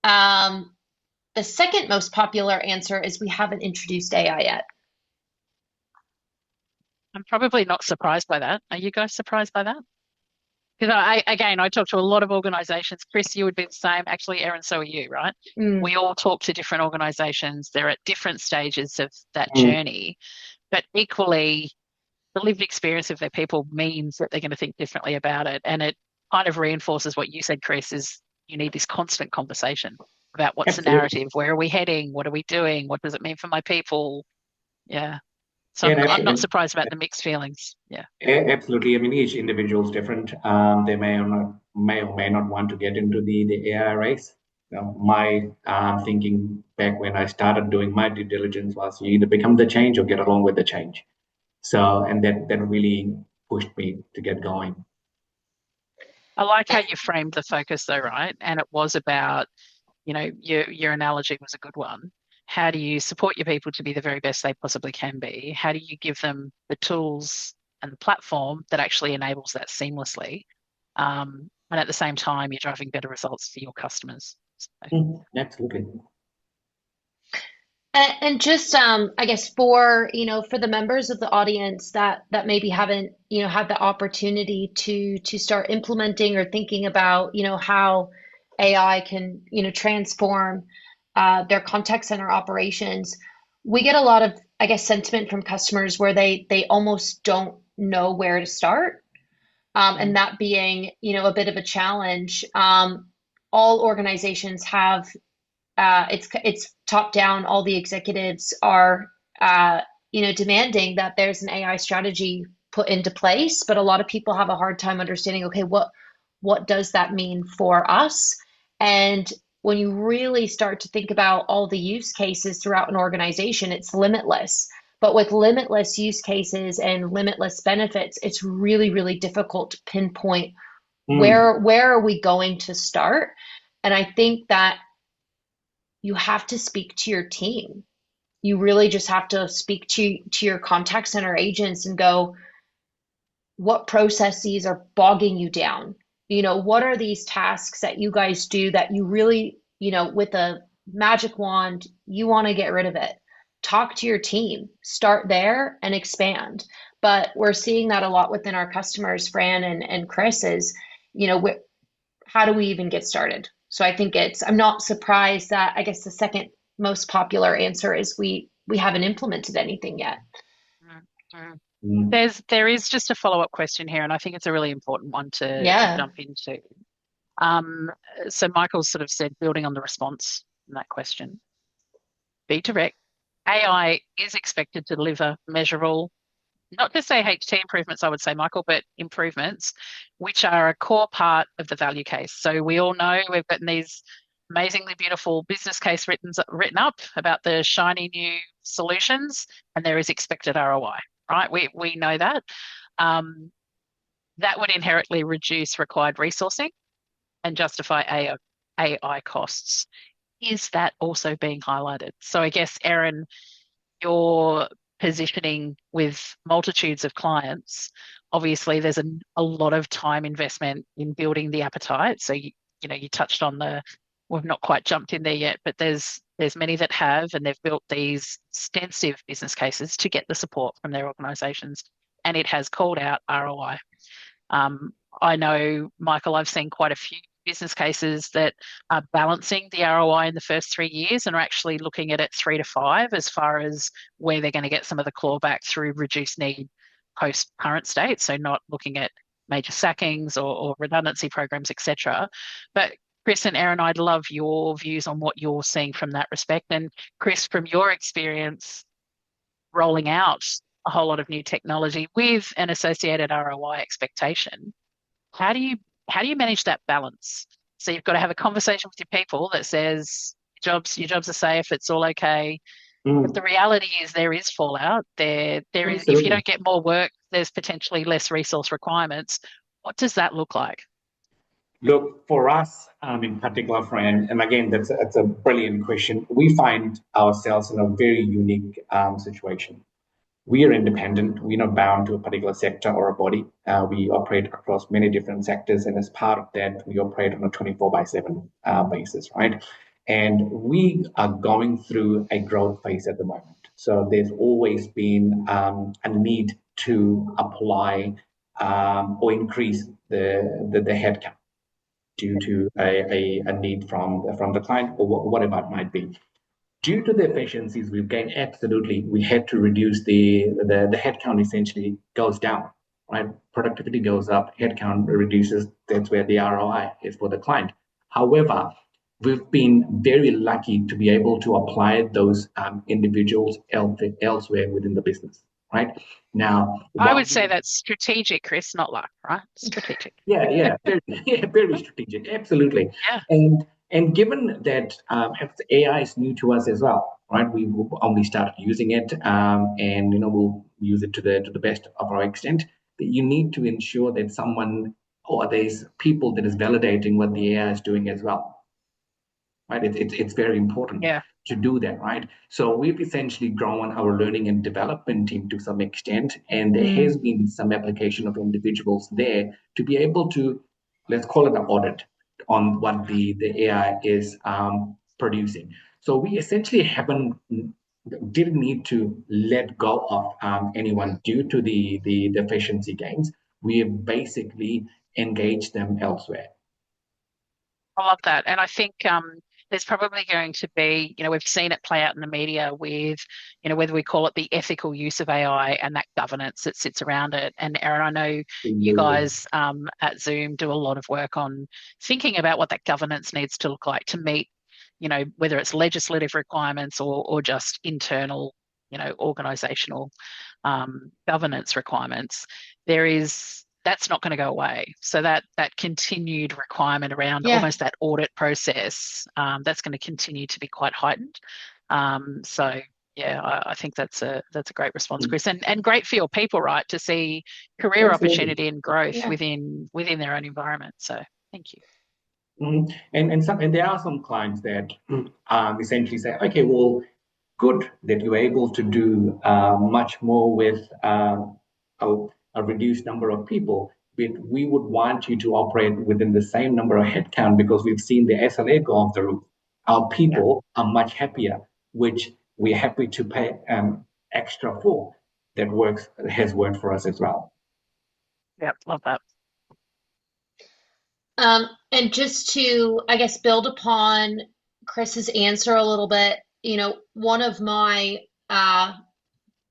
um, the second most popular answer is we haven't introduced AI yet.
I'm probably not surprised by that. Are you guys surprised by that? Because I talk to a lot of organizations. Kris, you would be the same. Actually, Erin, so are you, right?
Mm,
We all talk to different organizations. They're at different stages of that
Mm,
journey, but equally, the lived experience of their people means that they're going to think differently about it. And it kind of reinforces what you said, Kris, is you need this constant conversation about what's the
absolutely.
narrative, where are we heading, what are we doing, what does it mean for my people? Yeah. So
And,
I'm not
and
surprised about the mixed feelings. Yeah.
absolutely. I mean, each individual is different. They may or may not want to get into the AI race. My thinking back when I started doing my due diligence was you either become the change or get along with the change. So, and that really pushed me to get going.
I like how you framed the focus though, right? And it was about, your analogy was a good one. How do you support your people to be the very best they possibly can be? How do you give them the tools and the platform that actually enables that seamlessly? And at the same time, you're driving better results for your customers. So,
Absolutely.
and just I guess for for the members of the audience that maybe haven't had the opportunity to start implementing or thinking about how AI can transform their contact center operations, we get a lot of I guess sentiment from customers where they almost don't know where to start, and
Mm,
that being a bit of a challenge. All organizations have it's top down. All the executives are demanding that there's an AI strategy put into place, but a lot of people have a hard time understanding. Okay, what does that mean for us? And when you really start to think about all the use cases throughout an organization, it's limitless. But with limitless use cases and limitless benefits, it's really, really difficult to pinpoint
Mm.
where are we going to start. And I think that you have to speak to your team. You really just have to speak to your contact center agents and go, what processes are bogging you down? What are these tasks that you guys do that you really, with a magic wand, you want to get rid of it? Talk to your team, start there and expand. But we're seeing that a lot within our customers, Fran and Kris, is, how do we even get started? So I think I'm not surprised that I guess the second most popular answer is we haven't implemented anything yet.
Mm.
Mm.
There is just a follow-up question here, and I think it's a really important one to
Yeah.
jump into. So Michael sort of said, building on the response in that question, be direct. AI is expected to deliver measurable, not just AHT improvements, I would say, Michael, but improvements, which are a core part of the value case. So we all know we've gotten these amazingly beautiful business case written up about the shiny new solutions, and there is expected ROI, right? We know that. That would inherently reduce required resourcing and justify AI costs. Is that also being highlighted? So I guess, Erin, your positioning with multitudes of clients, obviously there's a lot of time investment in building the appetite. So you touched on we've not quite jumped in there yet, but there's many that have, and they've built these extensive business cases to get the support from their organisations, and it has called out ROI. I know, Michael, I've seen quite a few business cases that are balancing the ROI in the first 3 years and are actually looking at it 3 to 5 as far as where they're going to get some of the clawback through reduced need post current state. So not looking at major sackings or redundancy programs, etc. But Kris and Erin, I'd love your views on what you're seeing from that respect. And Kris, from your experience rolling out a whole lot of new technology with an associated ROI expectation, how do you manage that balance? So you've got to have a conversation with your people that says your jobs are safe, it's all okay. But the
Mm.
reality is there is fallout. There is, if you
Absolutely.
don't get more work, there's potentially less resource requirements. What does that look like?
Look, for us in particular, friend, and again, that's a brilliant question. We find ourselves in a very unique situation. We are independent. We're not bound to a particular sector or a body. We operate across many different sectors, and as part of that, we operate on a 24/7 basis, right? And we are going through a growth phase at the moment. So there's always been a need to apply or increase the headcount due to a need from the client or whatever it might be. Due to the efficiencies we've gained, absolutely, we had to reduce the headcount essentially goes down, right? Productivity goes up, headcount reduces. That's where the ROI is for the client. However, we've been very lucky to be able to apply those individuals elsewhere within the business, right? Now,
I
while
would say that's strategic, Kris, not luck, right? Strategic.
yeah, very, yeah, very strategic, absolutely.
Yeah.
And given that AI is new to us as well, right? We only started using it, and we'll use it to the best of our extent. But you need to ensure that someone or there's people that is validating what the AI is doing as well, right? It's very important
Yeah.
to do that, right? So we've essentially grown our learning and development team to some extent, and there has been some application of individuals there to be able to, let's call it an audit on what the AI is producing. So we essentially didn't need to let go of anyone due to the efficiency gains. We have basically engaged them elsewhere.
I love that. And I think there's probably going to be, we've seen it play out in the media with, whether we call it the ethical use of AI and that governance that sits around it. And Erin, I know you guys at Zoom do a lot of work on thinking about what that governance needs to look like to meet, whether it's legislative requirements or just internal, organizational governance requirements. That's not going to go away. So that continued requirement around
Yeah.
almost that audit process, that's going to continue to be quite heightened. So Yeah, I think that's a great response, Kris, and great for your people, right, to see career
Absolutely.
opportunity and growth
Yeah.
within their own environment. So thank you.
And there are some clients that essentially say, okay, well, good that you're able to do much more with a reduced number of people, but we would want you to operate within the same number of headcount because we've seen the SLA go off the roof. Our people are much happier, which we're happy to pay extra for. That has worked for us as well.
Yeah, love that.
And just to, I guess, build upon Kris's answer a little bit, one of my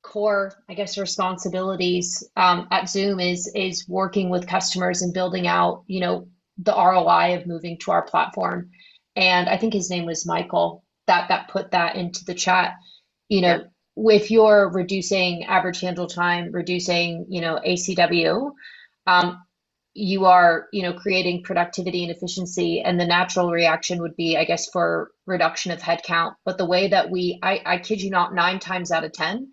core, I guess, responsibilities at Zoom is working with customers and building out, the ROI of moving to our platform. And I think his name was Michael that put that into the chat. With your reducing average handle time, reducing, ACW, you are, creating productivity and efficiency, and the natural reaction would be, I guess, for reduction of headcount. But the way that I kid you not, 9 times out of 10,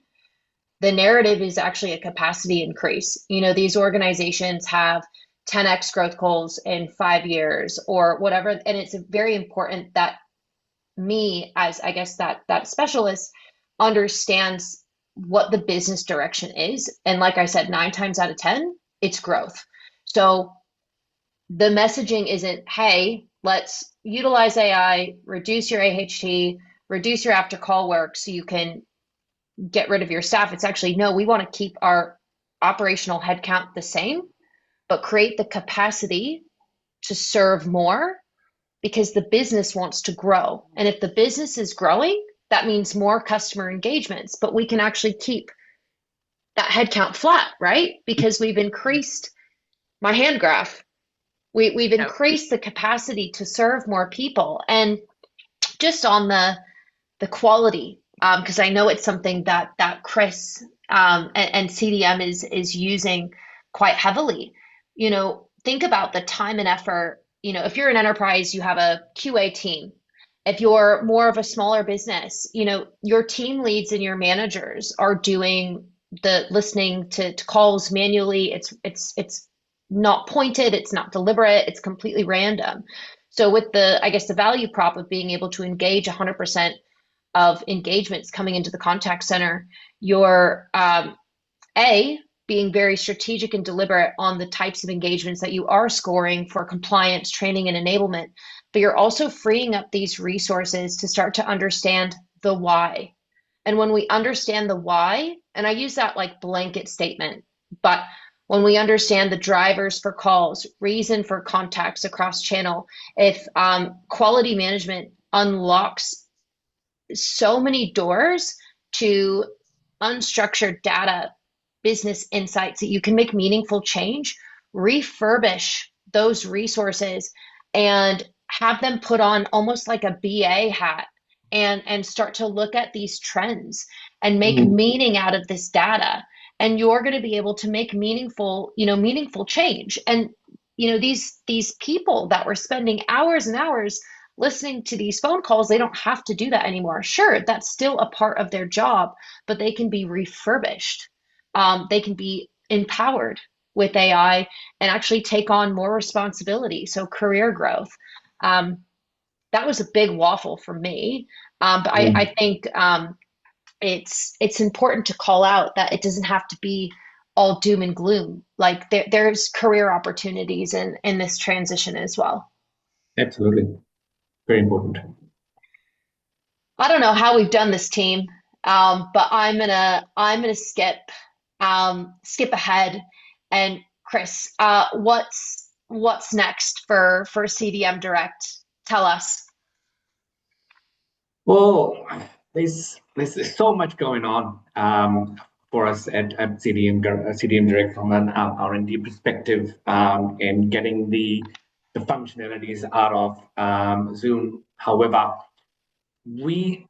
the narrative is actually a capacity increase. These organizations have 10x growth goals in 5 years or whatever, and it's very important that me, as I guess that specialist, understands what the business direction is. And like I said, 9 times out of 10, it's growth. So the messaging isn't, hey, let's utilize AI, reduce your AHT, reduce your after call work so you can get rid of your staff. It's actually, no, we want to keep our operational headcount the same, but create the capacity to serve more because the business wants to grow. And if the business is growing, that means more customer engagements, but we can actually keep that headcount flat, right? Because we've increased my hand graph. We've increased the capacity to serve more people. And just on the quality, because I know it's something that Kris and CDM is using quite heavily. Think about the time and effort. If you're an enterprise, you have a QA team. If you're more of a smaller business, your team leads and your managers are doing the listening to calls manually. It's not pointed, it's not deliberate, it's completely random. So with I guess the value prop of being able to engage 100% of engagements coming into the contact center, you're being very strategic and deliberate on the types of engagements that you are scoring for compliance, training, and enablement, but you're also freeing up these resources to start to understand the why. And when we understand the why, and I use that like blanket statement, but when we understand the drivers for calls, reason for contacts across channel, if quality management unlocks so many doors to unstructured data, business insights that you can make meaningful change, refurbish those resources and have them put on almost like a BA hat and start to look at these trends and make meaning out of this data. And you're going to be able to make meaningful change. And, these people that were spending hours and hours listening to these phone calls, they don't have to do that anymore. Sure, that's still a part of their job, but they can be refurbished. They can be empowered with AI and actually take on more responsibility. So career growth. That was a big waffle for me. But I think it's important to call out that it doesn't have to be all doom and gloom. Like there's career opportunities in this transition as well.
Absolutely. Very important.
I don't know how we've done this, team, but I'm gonna skip ahead. And Kris, what's next for CDM Direct? Tell us.
Well, there's so much going on for us at CDM Direct from an R&D perspective, and getting the functionalities out of Zoom. However, we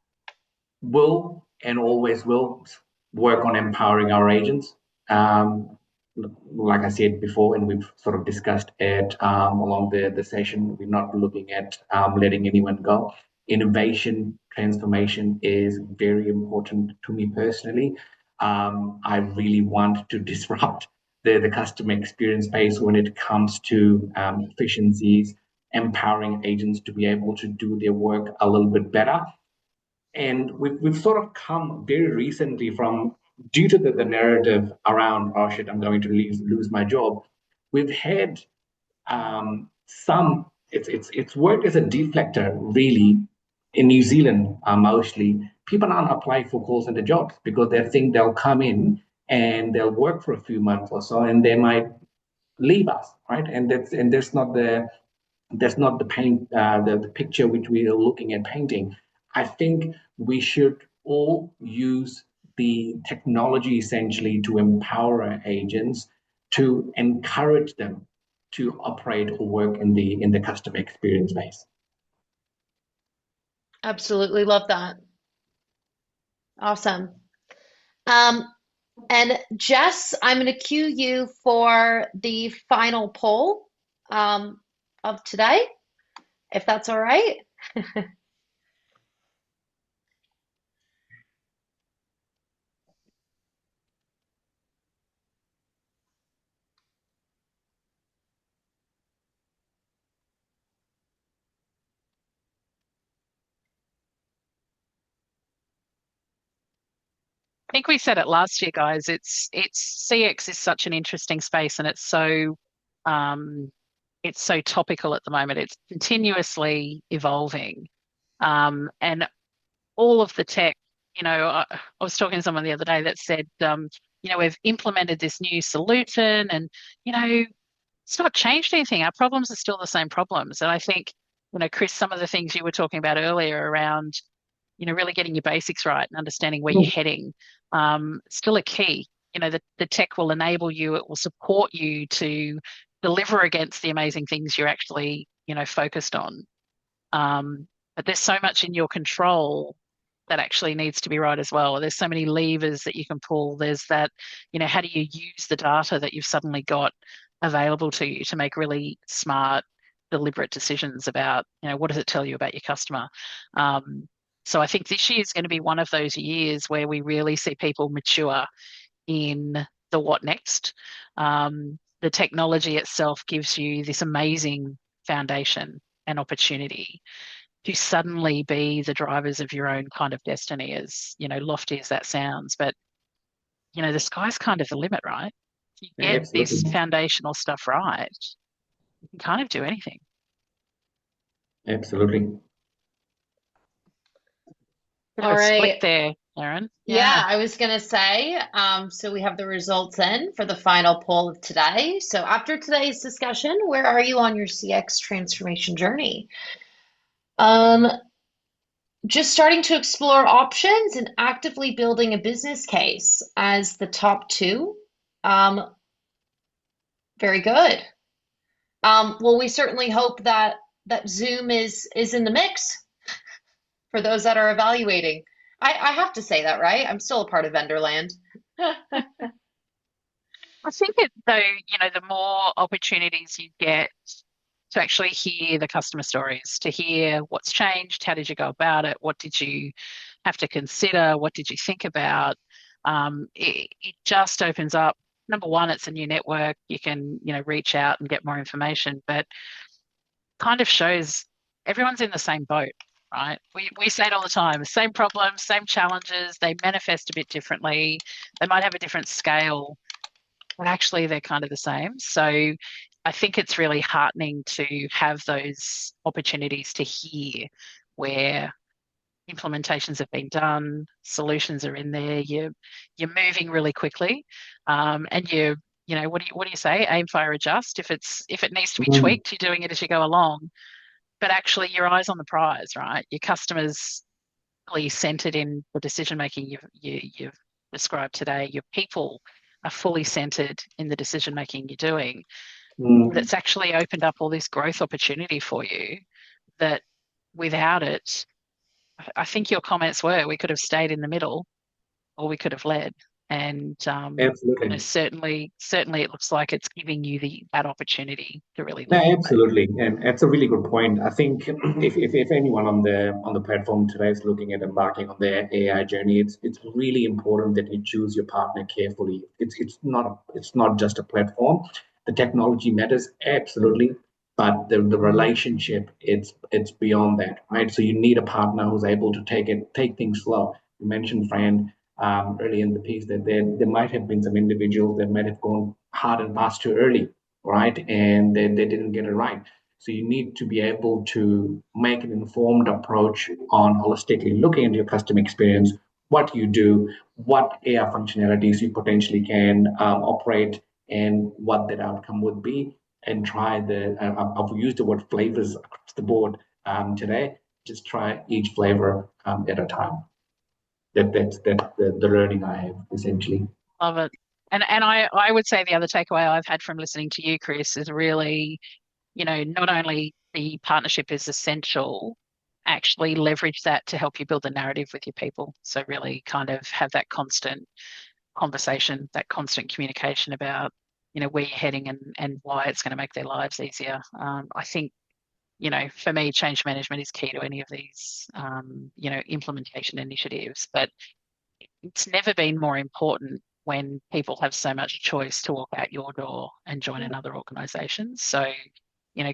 will and always will work on empowering our agents. Like I said before, and we've sort of discussed it along the session, we're not looking at letting anyone go. Innovation transformation is very important to me personally. I really want to disrupt the customer experience space when it comes to efficiencies, empowering agents to be able to do their work a little bit better. And we've sort of come very recently from, due to the narrative around, oh shit, I'm going to lose my job. We've had some, it's worked as a deflector really in New Zealand, mostly. People aren't applying for call center jobs because they think they'll come in and they'll work for a few months or so and they might leave us, right? That's not the paint, the picture which we are looking at painting. I think we should all use the technology essentially to empower our agents, to encourage them to operate or work in the customer experience space.
Absolutely love that. Awesome. Um, and Jess, I'm going to cue you for the final poll of today, if that's all right.
I think we said it last year, guys. It's CX is such an interesting space, and um, it's so topical at the moment. It's continuously evolving, and all of the tech. I was talking to someone the other day that said, we've implemented this new solution, and it's not changed anything. Our problems are still the same problems. And I think, Kris, some of the things you were talking about earlier around really getting your basics right and understanding where you're heading, still a key. The tech will enable you, it will support you to deliver against the amazing things you're actually, focused on. But there's so much in your control that actually needs to be right as well. There's so many levers that you can pull. There's that, how do you use the data that you've suddenly got available to you to make really smart, deliberate decisions about, what does it tell you about your customer? So I think this year is going to be one of those years where we really see people mature in the what next. The technology itself gives you this amazing foundation and opportunity to suddenly be the drivers of your own kind of destiny, as lofty as that sounds. But the sky's kind of the limit, right? If you
Yeah,
get this
absolutely.
foundational stuff right, you can kind of do anything.
Absolutely.
Bit of
All
a split
right.
there, Erin.
Yeah,
Yeah.
I was going to say, so we have the results in for the final poll of today. So after today's discussion, where are you on your CX transformation journey? Um, just starting to explore options and actively building a business case as the top two. Um, very good. Well, we certainly hope that Zoom is in the mix for those that are evaluating. I have to say that, right? I'm still a part of Vendorland.
I think it though, the more opportunities you get to actually hear the customer stories, to hear what's changed, how did you go about it, what did you have to consider, what did you think about, it just opens up. Number one, it's a new network. You can, reach out and get more information, but kind of shows everyone's in the same boat, right? We say it all the time, same problems, same challenges, they manifest a bit differently. They might have a different scale, but actually they're kind of the same. So I think it's really heartening to have those opportunities to hear where implementations have been done, solutions are in there, you're moving really quickly, and what do you say? Aim, fire, adjust. If it needs to be
Mm.
tweaked, you're doing it as you go along. But actually, your eyes on the prize, right? Your customers really centered in the decision making you've described today. Your people are fully centered in the decision making you're doing.
Mm.
That's actually opened up all this growth opportunity for you that without it, I think your comments were we could have stayed in the middle or we could have led. And
Absolutely.
certainly it looks like it's giving you that opportunity to really
No,
lead the way.
absolutely, and that's a really good point. I think if anyone on the platform today is looking at embarking on their AI journey, it's really important that you choose your partner carefully. It's not just a platform. The technology matters absolutely, but the relationship it's beyond that, right? So you need a partner who's able to take things slow. You mentioned, Fran, early in the piece that there might have been some individuals that might have gone hard and fast too early, right? And they didn't get it right. So you need to be able to make an informed approach on holistically looking at your customer experience, what you do, what AI functionalities you potentially can operate, and what that outcome would be. And try I've used the word flavors across the board today. Just try each flavor at a time. That's the learning I have essentially.
Love it. And I would say the other takeaway I've had from listening to you, Kris, is really, not only the partnership is essential, actually leverage that to help you build the narrative with your people. So really kind of have that constant conversation, that constant communication about, where you're heading and why it's going to make their lives easier. I think, for me, change management is key to any of these, implementation initiatives. But it's never been more important when people have so much choice to walk out your door and join another organization. So,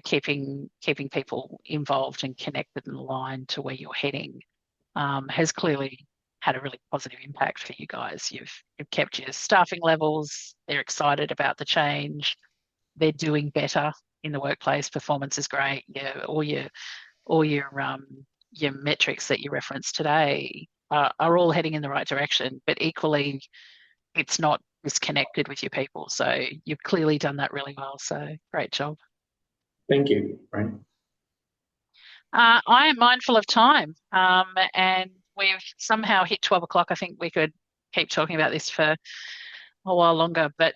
keeping people involved and connected and aligned to where you're heading has clearly had a really positive impact for you guys. You've kept your staffing levels. They're excited about the change. They're doing better in the workplace. Performance is great. Yeah, all your metrics that you referenced today are all heading in the right direction. But equally, it's not disconnected with your people. So you've clearly done that really well. So great job.
Thank you, Brian.
I am mindful of time, and we've somehow hit 12 o'clock. I think we could keep talking about this for a while longer, but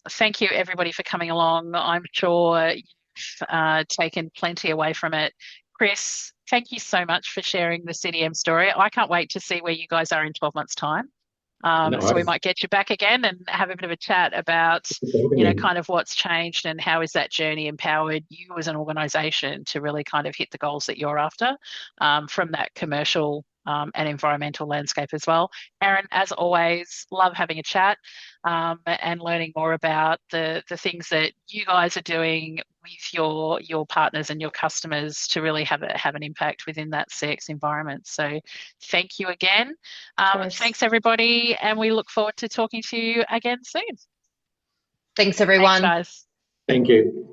thank you everybody for coming along. I'm sure you've taken plenty away from it. Kris, thank you so much for sharing the CDM story. I can't wait to see where you guys are in 12 months' time.
No
So we
worries.
might get you back again and have a bit of a chat about,
Totally.
kind of what's changed and how is that journey empowered you as an organization to really kind of hit the goals that you're after from that commercial and environmental landscape as well. Erin, as always, love having a chat and learning more about the things that you guys are doing with your partners and your customers to really have an impact within that CX environment. So thank you again.
Of course.
Thanks everybody, and we look forward to talking to you again soon.
Thanks,
Thanks,
everyone.
guys.
Thank you.